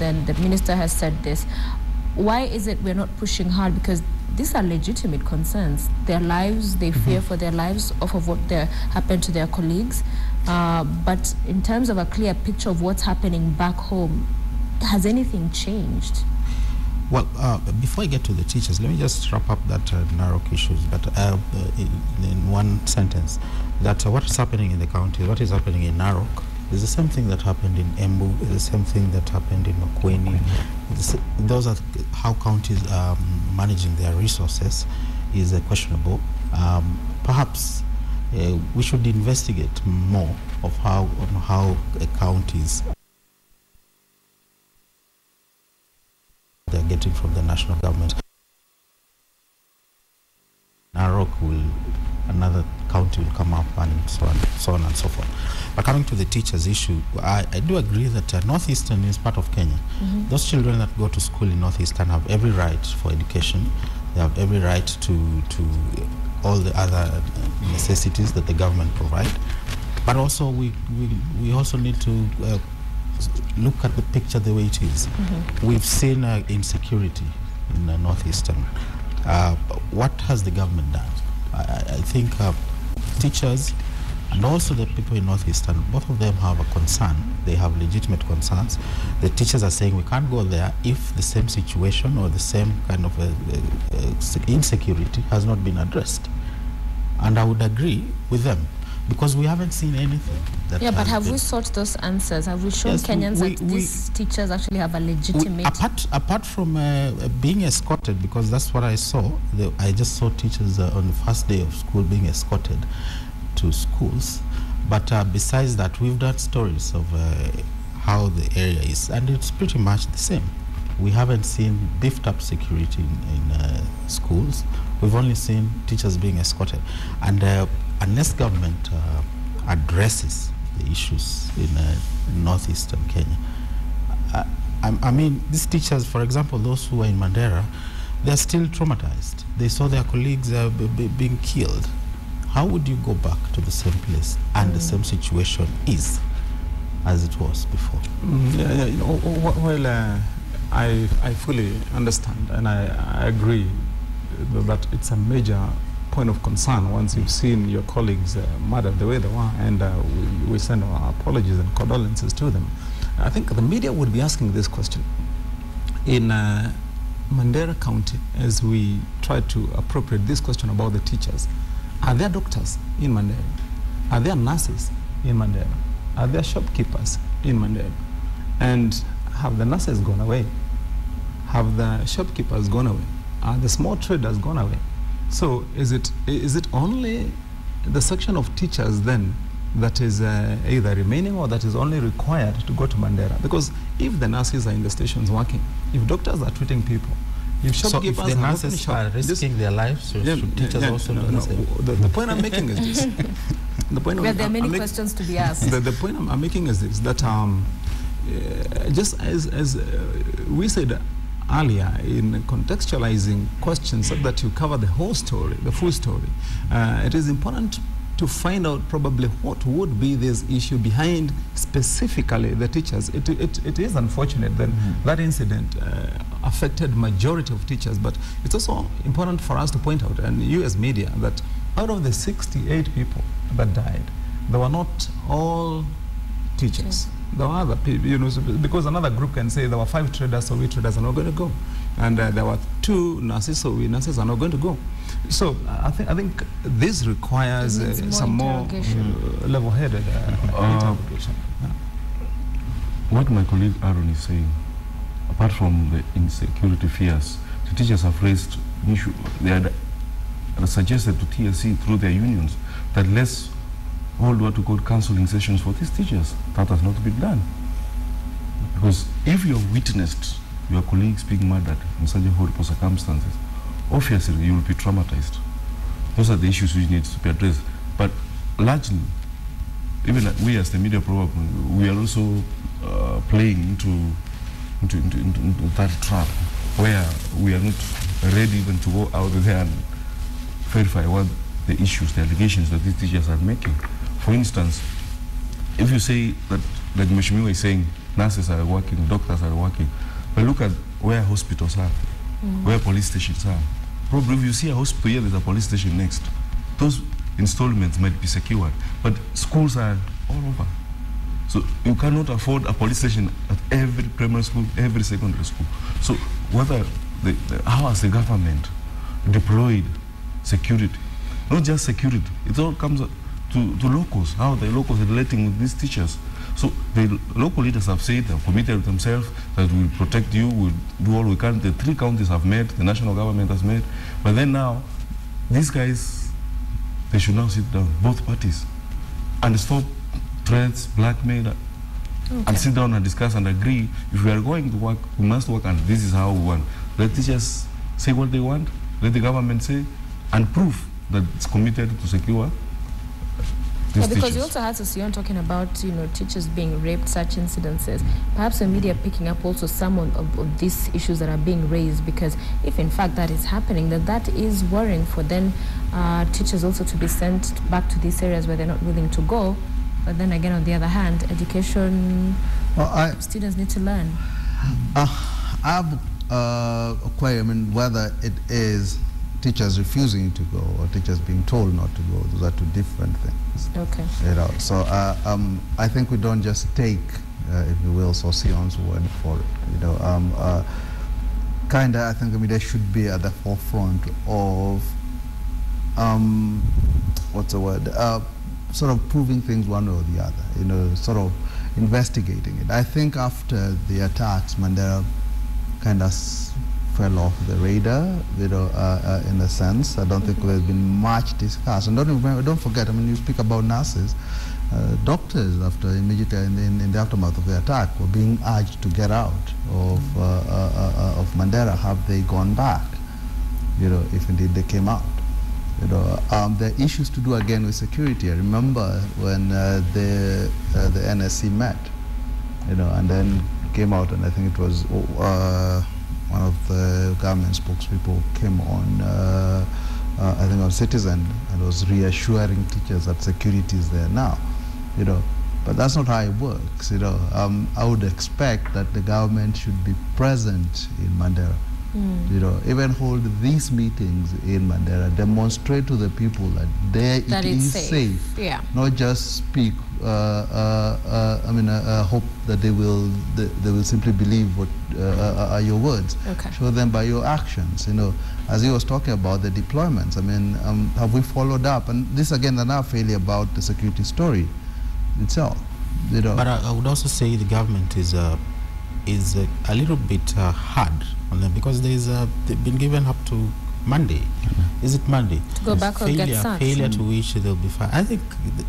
then the minister has said this. Why is it we're not pushing hard? Because these are legitimate concerns. Their lives, they fear for their lives off of what happened to their colleagues. But in terms of a clear picture of what's happening back home, has anything changed? Well, before I get to the teachers, let me just wrap up that Narok issues. But in one sentence, that what is happening in the county, what is happening in Narok, is the same thing that happened in Embu, is the same thing that happened in Makueni. Those are how counties are managing their resources is questionable. Perhaps we should investigate more of how counties they're getting from the national government. Narok another county will come up, and so on and so forth. But coming to the teachers issue, I do agree that Northeastern is part of Kenya. Those children that go to school in Northeastern have every right for education. They have every right to all the other necessities that the government provide. But also we also need to look at the picture the way it is. We've seen insecurity in Northeastern. What has the government done? I think teachers and also the people in Northeastern, both of them have a concern. They have legitimate concerns. The teachers are saying we can't go there if the same situation or the same kind of insecurity has not been addressed. And I would agree with them, because we haven't seen anything. But have we sought those answers? Have we shown Kenyans that these teachers actually have a legitimate... Apart from being escorted, because that's what I saw. I just saw teachers on the first day of school being escorted to schools. But besides that, we've done stories of how the area is, and it's pretty much the same. We haven't seen beefed up security in schools. We've only seen teachers being escorted. And unless government addresses the issues in northeastern Kenya, I mean, these teachers, for example, those who are in Mandera, they're still traumatized. They saw their colleagues being killed. How would you go back to the same place and the same situation is as it was before? I fully understand, and I agree that it's a major point of concern once you've seen your colleagues murdered the way they were, and we send our apologies and condolences to them. I think the media would be asking this question. In Mandera County, as we try to appropriate this question about the teachers, are there doctors in Mandera? Are there nurses in Mandera? Are there shopkeepers in Mandera? And have the nurses gone away? Have the shopkeepers gone away? Are the small traders gone away? So is it only the section of teachers then that is either remaining or that is only required to go to Mandera? Because if the nurses are in the stations working, if doctors are treating people, if shopkeepers so if the nurses are risking their lives, so should teachers also do the same? The point I'm making is this. There are many questions to be asked. The point I'm making is this, that just as we said earlier, in contextualizing questions so that you cover the whole story, the full story, it is important to find out probably what would be this issue behind specifically the teachers. It is unfortunate that that incident affected majority of teachers, but it's also important for us to point out, and you as media, that out of the 68 people that died, they were not all teachers. There were other people, you know, because another group can say there were 5 traders, so we traders are not going to go. And there were 2 nurses, so we nurses are not going to go. So I think this requires some more level-headed interrogation. What my colleague Aaron is saying, apart from the insecurity fears, the teachers have raised issue. They had suggested to TSC through their unions that let's hold what we call counseling sessions for these teachers. That has not been done. Because if you have witnessed your colleagues being murdered in such a horrible circumstances, obviously you will be traumatized. Those are the issues which need to be addressed. But largely, even we as the media probably, we are also playing into that trap where we are not ready even to go out there and verify what the issues, the allegations that these teachers are making. For instance, if you say that, like Mheshimiwa is saying, nurses are working, doctors are working. But look at where hospitals are, where police stations are. Probably if you see a hospital here, there's a police station next. Those installments might be secured, but schools are all over. So you cannot afford a police station at every primary school, every secondary school. So whether how has the government deployed security? Not just security, it all comes to locals, how the locals are relating with these teachers. So the local leaders have said, they've committed themselves that we'll protect you, we'll do all we can. The 3 counties have met, the national government has met. But then now, these guys, they should now sit down, both parties, and stop threats, blackmail, and sit down and discuss and agree. If we are going to work, we must work, and this is how we want. Let teachers say what they want, let the government say, and prove that it's committed to secure. Yeah, because you also had Sosyon talking about, you know, teachers being raped, such incidences. Perhaps the media picking up also some of these issues that are being raised, because if in fact that is happening, then that is worrying for then teachers also to be sent back to these areas where they're not willing to go. But then again, on the other hand, education, students need to learn. I have a query, I mean, whether it is teachers refusing to go or teachers being told not to go. Those are 2 different things. Okay. You know, so I think we don't just take, if you will, Sosyon's word for it. You know, kinda, I think, I mean, they should be at the forefront of, what's the word, sort of proving things one or the other. You know, sort of investigating it. I think after the attacks, Mandela kind of fell off the radar, you know, in a sense. I don't think there's been much discussed. And don't forget, I mean, you speak about nurses, doctors after immediately in the aftermath of the attack were being urged to get out of Mandela. Have they gone back? You know, if indeed they came out. You know, there are issues to do again with security. I remember when the NSC met, you know, and then came out, and I think it was one of the government spokespeople came on, I think on Citizen, and was reassuring teachers that security is there now, you know. But that's not how it works, you know. I would expect that the government should be present in Mandera, you know, even hold these meetings in Mandera, demonstrate to the people that there it is safe. Yeah. Not just speak. I mean, hope that they will simply believe what are your words. Okay. Show them by your actions. You know, as he was talking about the deployments. I mean, have we followed up? And this again, another failure about the security story itself. You know. But I would also say the government is a little bit hard on them, because they've been given up to Monday. Is it Monday? To go back or get sacked. Failure to which they'll be fired. I think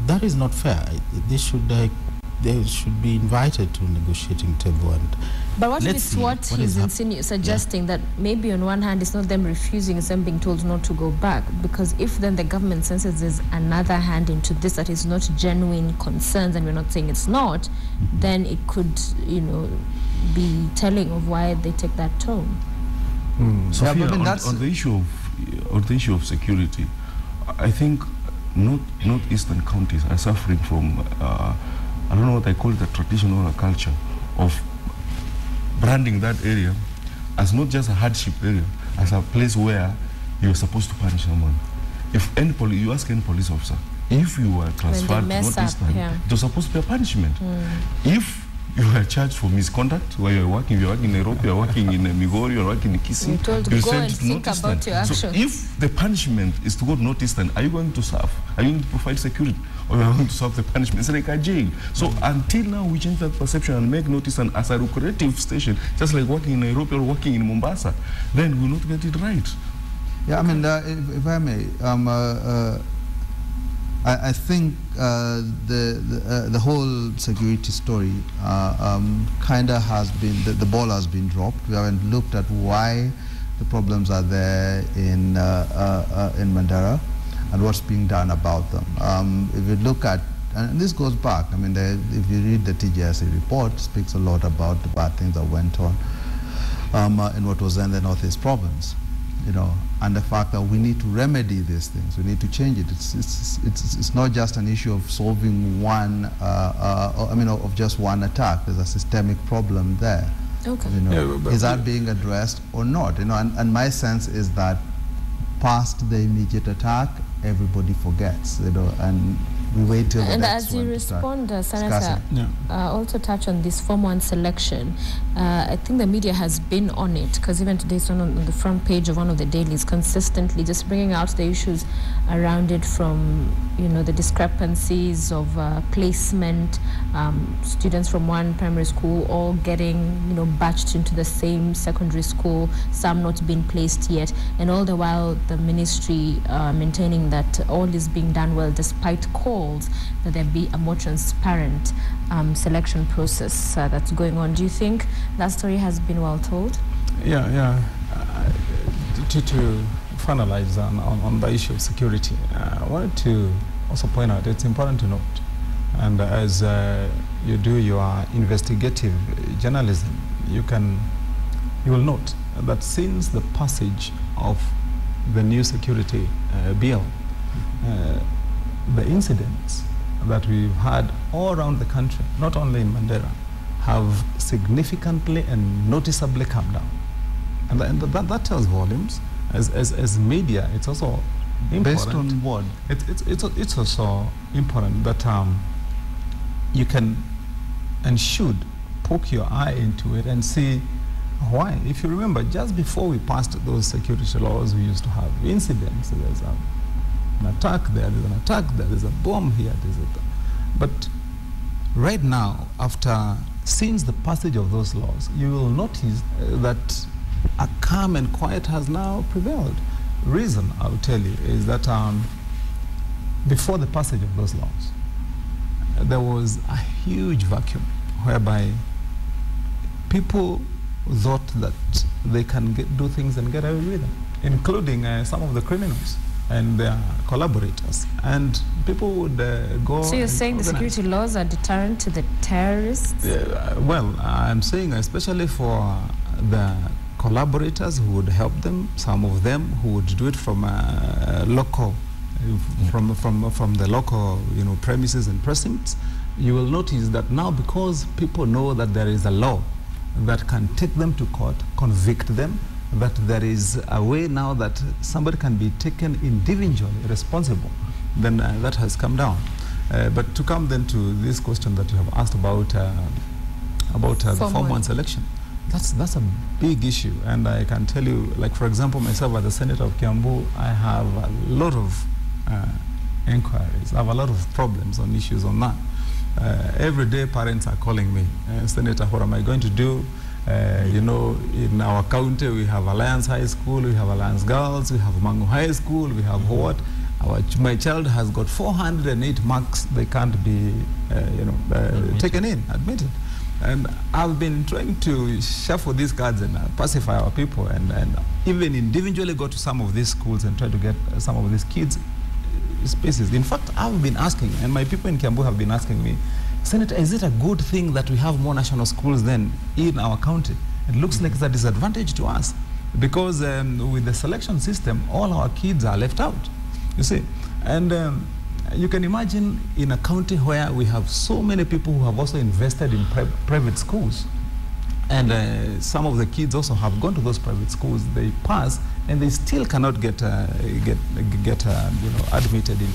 that is not fair. They should be invited to negotiating table. And but what is what he's suggesting, that maybe on one hand it's not them refusing, it's them being told not to go back, because if then the government senses there's another hand into this that is not genuine concerns, and we're not saying it's not, then it could, you know, be telling of why they take that tone. Sophia, yeah, I mean, on the issue of security, I think northeastern counties are suffering from I don't know what I call it, a traditional culture of branding that area as not just a hardship area, as a place where you're supposed to punish someone. If any you ask any police officer, if you were transferred to northeastern, it was supposed to be a punishment. If you are charged for misconduct where you're working in Narok, you're working in Migori, you're working in Kisii, you're told to go and think about your actions. So if the punishment is to go to northeastern, are you going to serve? Are you going to provide security? Or are you going to serve the punishment? It's like a jail. So until now we change that perception and make northeastern as a lucrative station, just like working in Nairobi or working in Mombasa, then we'll not get it right. Yeah, I mean, if I may, I think the whole security story kind of has been, the ball has been dropped. We haven't looked at why the problems are there in Mandera and what's being done about them. If you look at, and this goes back, I mean, if you read the TGSA report, it speaks a lot about the bad things that went on in what was then the Northeast Province. you know, and the fact that we need to remedy these things, we need to change it. It's not just an issue of solving one, of just one attack. There's a systemic problem there. Okay. You know, Yeah, is that being addressed or not? You know, and my sense is that past the immediate attack, everybody forgets. You know, and we wait till the and next as one you to start respond, Senator, discussing. also touch on this Form 1 selection. I think the media has been on it, because even today it's on the front page of one of the dailies, consistently just bringing out the issues around it, from, you know, the discrepancies of placement, students from one primary school all getting, you know, batched into the same secondary school, some not being placed yet, and all the while the ministry maintaining that all is being done well, despite calls that there be a more transparent selection process that's going on. Do you think that story has been well told? Yeah. To finalize on the issue of security, I wanted to also point out it's important to note, and as you do your investigative journalism, you will note that since the passage of the new security bill, the incidents that we've had all around the country, not only in Mandera, have significantly and noticeably come down. And that tells volumes. As media, it's also important. Based on what? It's also important that you can and should poke your eye into it and see why. If you remember, just before we passed those security laws, we used to have incidents. There's an attack there, there's an attack there, there's a bomb here, but right now, since the passage of those laws, you will notice that a calm and quiet has now prevailed. Reason, I will tell you, is that before the passage of those laws, there was a huge vacuum whereby people thought that they can do things and get away with them, including some of the criminals and their collaborators, and people would go. So you're saying the security laws are deterrent to the terrorists? Well, I'm saying especially for the collaborators who would help them, some of them who would do it from local, from the local, you know, premises and precincts. You will notice that now, because people know that there is a law that can take them to court, convict them, that there is a way now that somebody can be taken individually responsible, then that has come down. But to come then to this question that you have asked about the Form 1 selection, that's a big issue, and I can tell you, like for example, myself as the Senator of Kiambu, I have a lot of inquiries, I have a lot of problems on issues on that. Every day parents are calling me, Senator, what am I going to do? You know, in our county we have Alliance High School, we have Alliance Girls, we have Mangu High School, we have what? My child has got 408 marks, they can't be taken in, admitted. And I've been trying to shuffle these cards and pacify our people, and even individually go to some of these schools and try to get some of these kids spaces. In fact, I've been asking, and my people in Kiambu have been asking me, Senator, is it a good thing that we have more national schools then in our county? It looks like it's a disadvantage to us, because with the selection system, all our kids are left out, you see. And you can imagine in a county where we have so many people who have also invested in private schools, and some of the kids also have gone to those private schools, they pass, and they still cannot get admitted in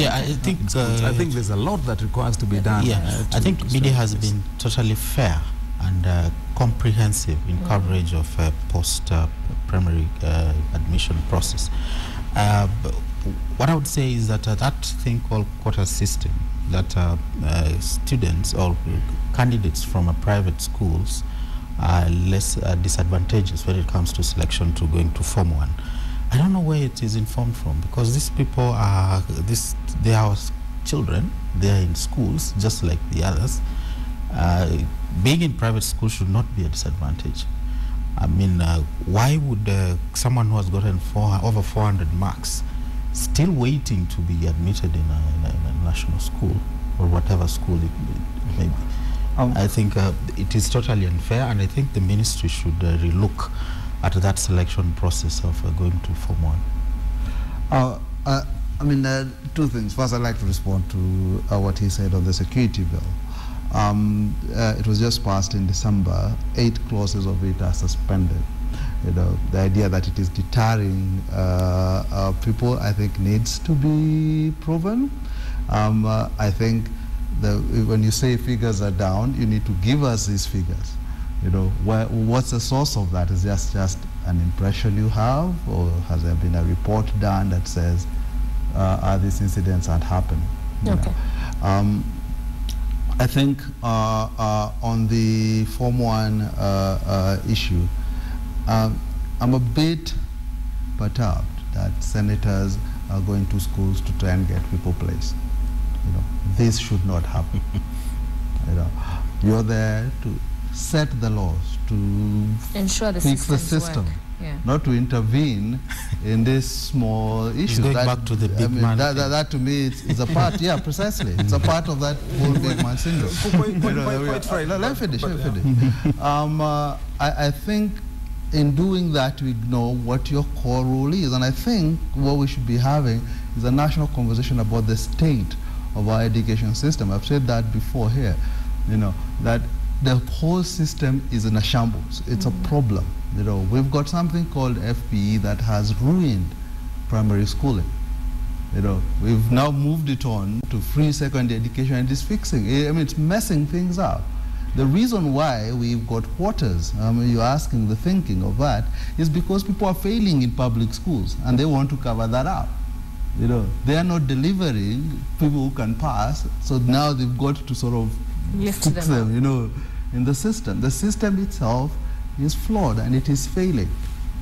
I think I think there's a lot that requires to be done. I think media has been totally fair and comprehensive in coverage of post-primary admission process. But what I would say is that that thing called quota system, that students or candidates from private schools are less disadvantageous when it comes to selection to going to Form 1. I don't know where it is informed from, because these people are they are children, they are in schools just like the others. Being in private school should not be a disadvantage. I mean, why would someone who has gotten over 400 marks still waiting to be admitted in a national school or whatever school it may be? I think it is totally unfair, and I think the ministry should relook at that selection process of going to Form 1? I mean, two things. First, I'd like to respond to what he said on the security bill. It was just passed in December. 8 clauses of it are suspended. You know, the idea that it is deterring people, I think, needs to be proven. I think when you say figures are down, you need to give us these figures. You know, what's the source of that? Is just an impression you have, or has there been a report done that says these incidents aren't happening? Okay. I think on the Form 1 issue, I'm a bit perturbed that senators are going to schools to try and get people placed. You know, this should not happen. You know, you're there to set the laws, to ensure the fix the system, not to intervene in this small issue. Going that, back to the big man. That to me is a part. Yeah, precisely. It's a part of that whole big man syndrome. Let me finish. I think in doing that, we ignore what your core role is, and I think what we should be having is a national conversation about the state of our education system. I've said that before here. You know, that the whole system is in a shambles. It's a problem. You know, we've got something called FPE that has ruined primary schooling. You know, we've now moved it on to free secondary education, and it's fixing. I mean, it's messing things up. The reason why we've got quarters, you're asking the thinking of that, is because people are failing in public schools, and they want to cover that up. You know, they are not delivering people who can pass, so now they've got to sort of lift fix them, you know, in the system. The system itself is flawed, and it is failing.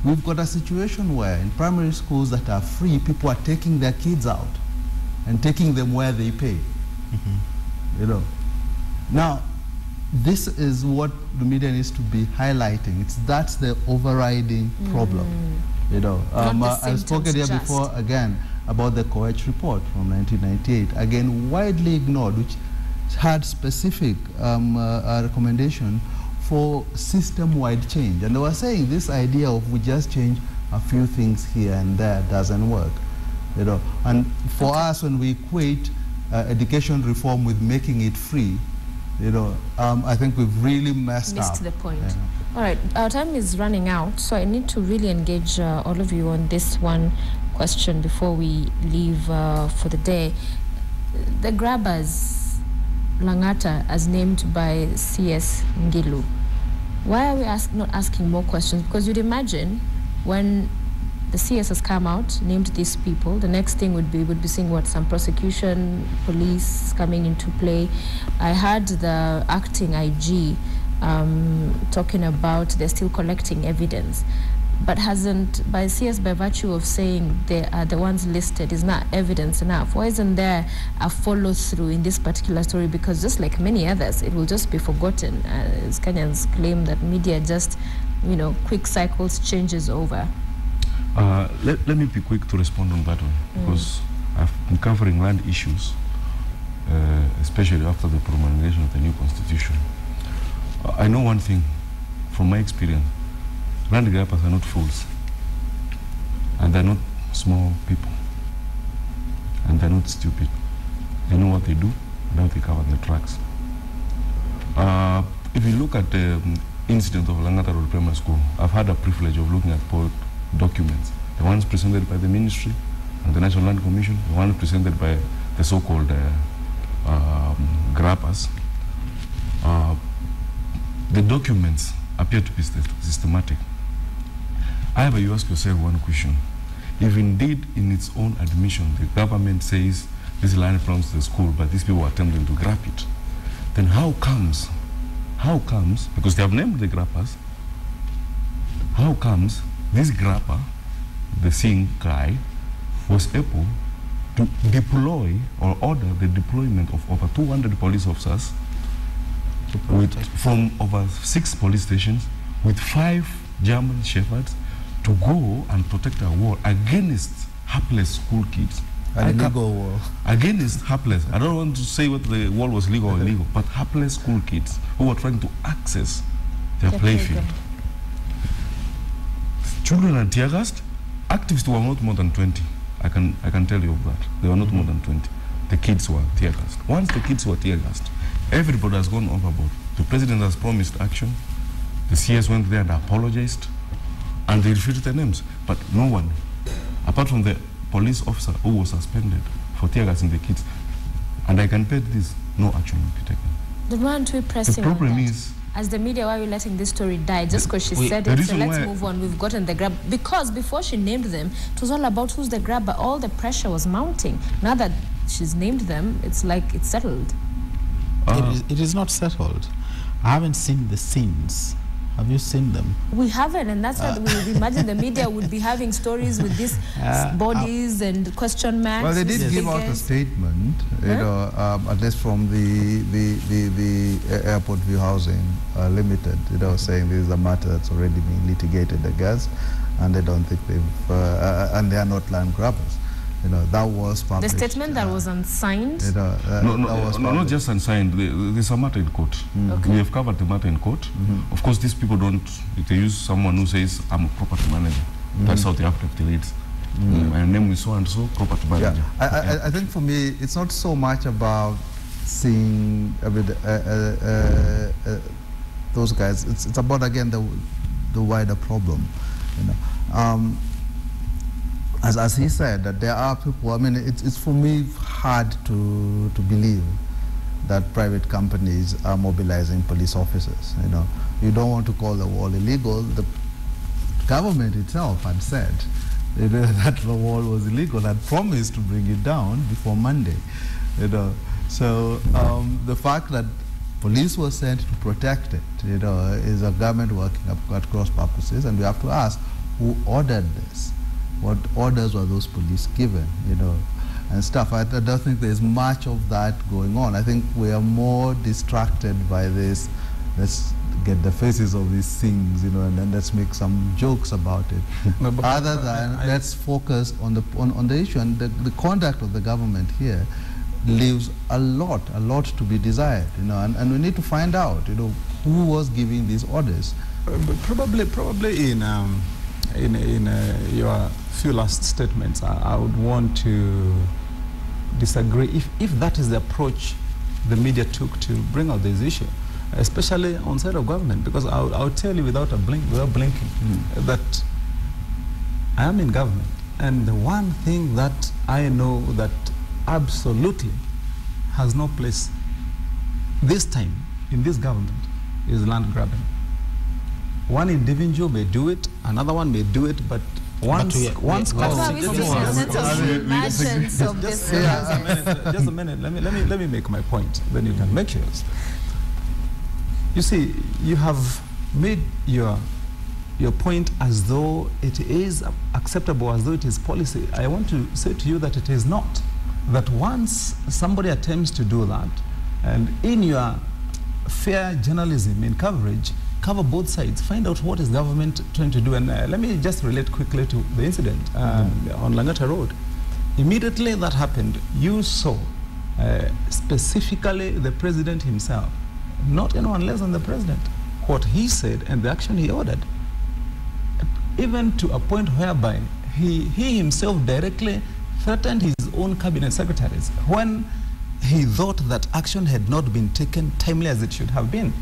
We've got a situation where in primary schools that are free, people are taking their kids out and taking them where they pay. You know, now this is what the media needs to be highlighting. That's the overriding problem. You know, I've spoken here before again about the Coach report from 1998, again widely ignored, which had specific recommendation for system-wide change. And they were saying this idea of we just change a few things here and there doesn't work. You know, and for us, when we equate education reform with making it free, you know, I think we've really missed the point. Yeah. All right, our time is running out, so I need to really engage all of you on this one question before we leave for the day. The grabbers, Langata, as named by CS Ngilu, why are we not asking more questions? Because you'd imagine when the CS has come out, named these people, the next thing would be seeing what, some prosecution, police coming into play. I heard the acting IG talking about they're still collecting evidence, but by CS, by virtue of saying they are the ones listed, is not evidence enough. Why isn't there a follow-through in this particular story? Because just like many others, it will just be forgotten. As Kenyans claim that media just, you know, quick cycles changes over. Let me be quick to respond on that one, because I've been covering land issues, especially after the promulgation of the new constitution. I know one thing from my experience: land grabbers are not fools, and they're not small people, and they're not stupid. They know what they do and how they cover their tracks. If you look at the incident of Langata Road Primary School, I've had a privilege of looking at both documents, the ones presented by the Ministry and the National Land Commission, the ones presented by the so-called grabbers. The documents appear to be systematic. However, you ask yourself one question. If indeed in its own admission the government says this land belongs to the school, but these people are attempting to grab it, then how comes, because they have named the grabbers, how comes this grabber, the seeing guy, was able to deploy or order the deployment of over 200 police officers from over 6 police stations with 5 German shepherds to go and protect our wall against hapless school kids. An illegal wall. Against hapless. I don't want to say whether the wall was legal or illegal, but hapless school kids who were trying to access their playfield. Children are tear gassed. Activists were not more than 20. I can tell you of that. They were not more than 20. The kids were tear gassed. Once the kids were tear gassed, everybody has gone overboard. The president has promised action. The CS went there and apologized, and they refuted the names. But no one, apart from the police officer who was suspended for tear gassing the kids, and I can bet this, no action will be taken. Then why aren't we pressing The problem on that? is, As the media, why are we letting this story die? Just because she said the it, so reason let's why- move on. We've gotten the grab. Because before she named them, it was all about who's the grabber. All the pressure was mounting. Now that she's named them, it's like it's settled. It is not settled. I haven't seen the scenes. Have you seen them? We haven't, and that's why we would imagine the media would be having stories with these bodies and question marks. Well, they did with give out a figures. statement, you know, at least from the Airport View Housing Limited, you know, saying this is a matter that's already being litigated against, and they don't think they've, and they are not land grabbers. You know, that was The published. statement that was unsigned. You know, that was not published. just unsigned. There's a matter in court. Okay. We have covered the matter in court. Of course, these people don't. They use someone who says, "I'm a property manager." That's how they have to affiliate. My name is so and so, property manager. Yeah, I think for me, it's not so much about seeing those guys. It's about, again, the wider problem. You know, as he said, that there are people. I mean, it's for me hard to believe that private companies are mobilizing police officers. You know, you don't want to call the wall illegal. The government itself had said that the wall was illegal, had promised to bring it down before Monday. You know, so the fact that police were sent to protect it, you know, is a government working at cross purposes, and we have to ask who ordered this. What orders were those police given, you know, and stuff. I don't think there's much of that going on. I think we are more distracted by this. Let's get the faces of these things, you know, and then let's make some jokes about it. Other than let's focus on the issue, and the conduct of the government here leaves a lot to be desired, you know, and we need to find out, you know, who was giving these orders. Probably in your few last statements, I would want to disagree if that is the approach the media took to bring out this issue, especially on side of government, because I'll tell you without blinking that I am in government, and the one thing that I know that absolutely has no place this time in this government is land grabbing. One individual may do it, another one may do it, but once Just a minute. Let me make my point. Then you can make yours. You see, you have made your point as though it is acceptable, as though it is policy. I want to say to you that it is not. That once somebody attempts to do that, and in your fair journalism in coverage, cover both sides, find out what is government trying to do. And let me just relate quickly to the incident on Langata Road. Immediately that happened, you saw specifically the president himself, not anyone less than the president, what he said and the action he ordered, even to a point whereby he himself directly threatened his own cabinet secretaries when he thought that action had not been taken timely as it should have been.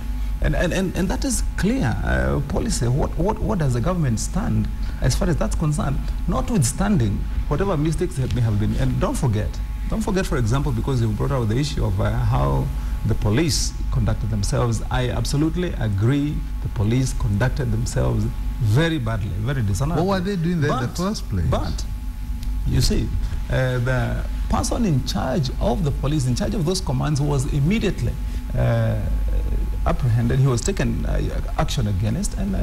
And that is clear policy. What does the government stand as far as that's concerned? Notwithstanding whatever mistakes that may have been. And don't forget, for example, because you brought out the issue of how the police conducted themselves. I absolutely agree the police conducted themselves very badly, very dishonorably. What were they doing there in the first place? But, you see, the person in charge of the police, in charge of those commands, was immediately apprehended. He was taken action against and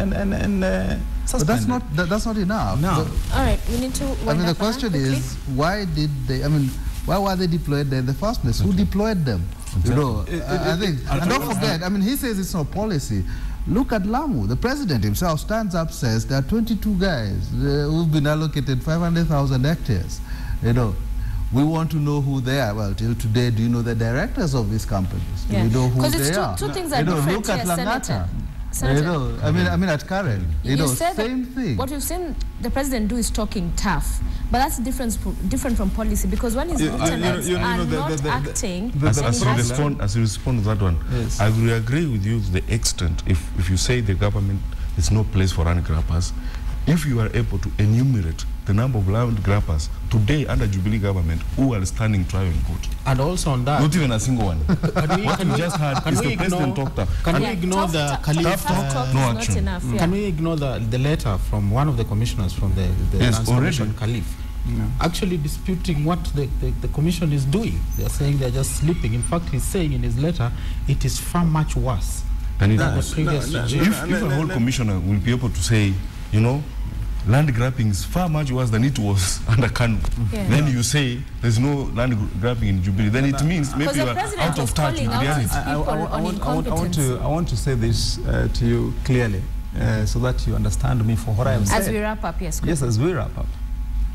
suspended. But that's not enough. No. All right, we need to. I mean, the question is, why did they? I mean, why were they deployed there in the first place? Who deployed them? You know, I think. And don't forget. I mean, he says it's not policy. Look at Lamu. The president himself stands up, says there are 22 guys who've been allocated 500,000 hectares. You know. We want to know who they are. Well, till today, do you know the directors of these companies? Do you know who they are? Because two things are different look at here, Langata. Senator, You know, I mean at current, you know, said same thing. What you've seen the president do is talking tough, but that's different from policy, because when his lieutenants are not acting, as you respond to that one, Yes. I will agree with you to the extent if you say the government is no place for land grabbers, if you are able to enumerate the number of land grabbers today under Jubilee government who are standing trial in court. And also on that, Not even a single one. What we just had is the president talked up. Can we ignore the tough talk no is not action. enough. Yeah. Can we ignore the letter from one of the commissioners from the Yes, Lands Commission, already. Khalif, Yeah. actually disputing what the commission is doing? They're saying they're just sleeping. In fact, he's saying in his letter, it is far much worse Then it than the was. previous regime. If a whole commissioner will be able to say, you know, land grabbing is far much worse than it was under Kanu, Yeah. then you say there's no land grabbing in Jubilee, then it means maybe Because you the are president out is of touch with calling out reality. his people on incompetence. I want to say this to you clearly, so that you understand me for what I have said. As we wrap up, yes. Yes, as we wrap up,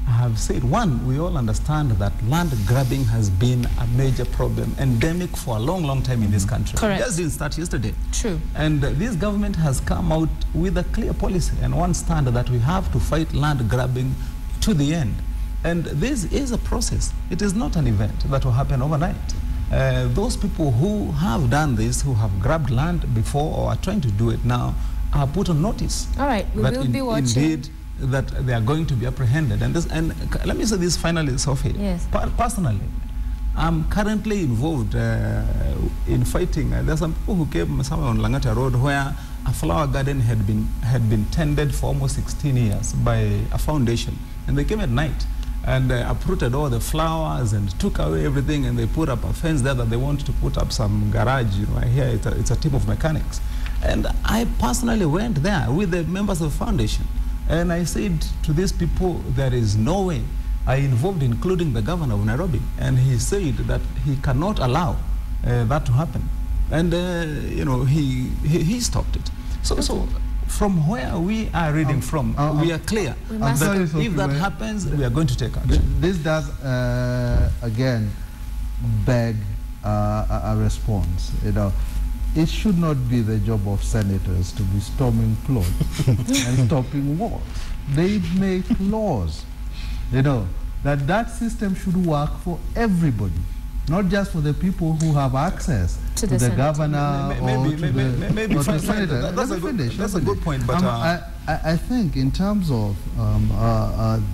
I have said, one, we all understand that land grabbing has been a major problem, endemic for a long, long time in this country. Correct. It just didn't start yesterday. True. And this government has come out with a clear policy and one stand that we have to fight land grabbing to the end. And this is a process. It is not an event that will happen overnight. Those people who have done this, who have grabbed land before or are trying to do it now, are put on notice. All right, we That will be watching. Indeed, that they are going to be apprehended. And let me say this finally, Sophie. Yes. Personally, I'm currently involved in fighting. There's some people who came somewhere on Langata Road where a flower garden had been tended for almost 16 years by a foundation. And they came at night and uprooted all the flowers and took away everything, and they put up a fence there that they want to put up some garage. You know, I hear it's a team of mechanics. And I personally went there with the members of the foundation. And I said to these people, there is no way. I involved, including the governor of Nairobi, and he said that he cannot allow that to happen. And, you know, he stopped it. So from where we are reading from, we are clear that if that happens, we are going to take action. This does, again, beg a response, you know. It should not be the job of senators to be storming plots and stopping wars. They make laws, you know, that system should work for everybody, not just for the people who have access to the Senate. Governor or to the senator. That's a good point. But I think in terms of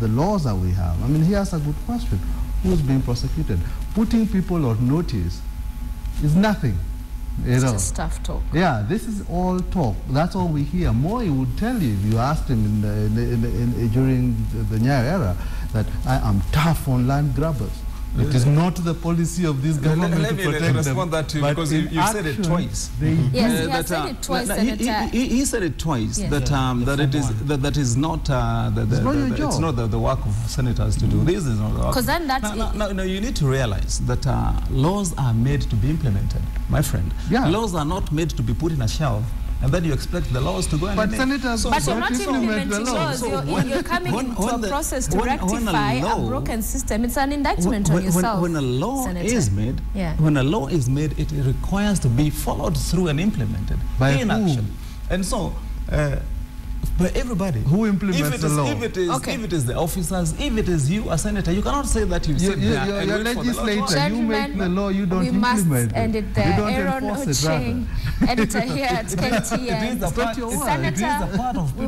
the laws that we have, I mean, here's a good question. Who's being prosecuted? Putting people on notice is nothing. It's just tough talk. Yeah, this is all talk. That's all we hear. Moi would tell you, if you asked him during the Nyayo era, that I am tough on land grabbers. It is not the policy of this government to protect them. Let me respond that to you, because you said it twice. Yes, he has said it twice, Senator. He said it twice, Yes. that is not it's not the work of senators to do. This is not the work. Because then that's No, you need to realize that laws are made to be implemented, my friend. Yeah. Laws are not made to be put in a shelf and then you expect the laws to go and But senators, but you're not implementing laws. You're coming into a process to rectify a broken system. It's an indictment on yourself. When a law Senator. is made, when a law is made, it requires to be followed through and implemented in action. And so, but everybody who implements the law? If it is the officers, if it is you, a senator, you cannot say that you sit there and you're wait for the law. legislator. You make the law, you don't implement it. We must end it there. You don't Aaron enforce it, Ocheng, editor here at KTN. It is a part of we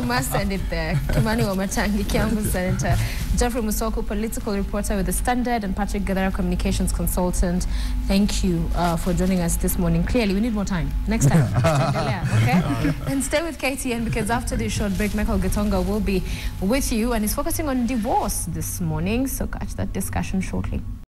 must end it there. Kimani Wamatangi, Kiambu Senator. Jeffrey Musoku, political reporter with The Standard, and Patrick Gadara, communications consultant. Thank you for joining us this morning. Clearly, we need more time. Next time. Okay? And stay with KTN, because after this short break, Michael Gitonga will be with you, and he's focusing on divorce this morning. So catch that discussion shortly.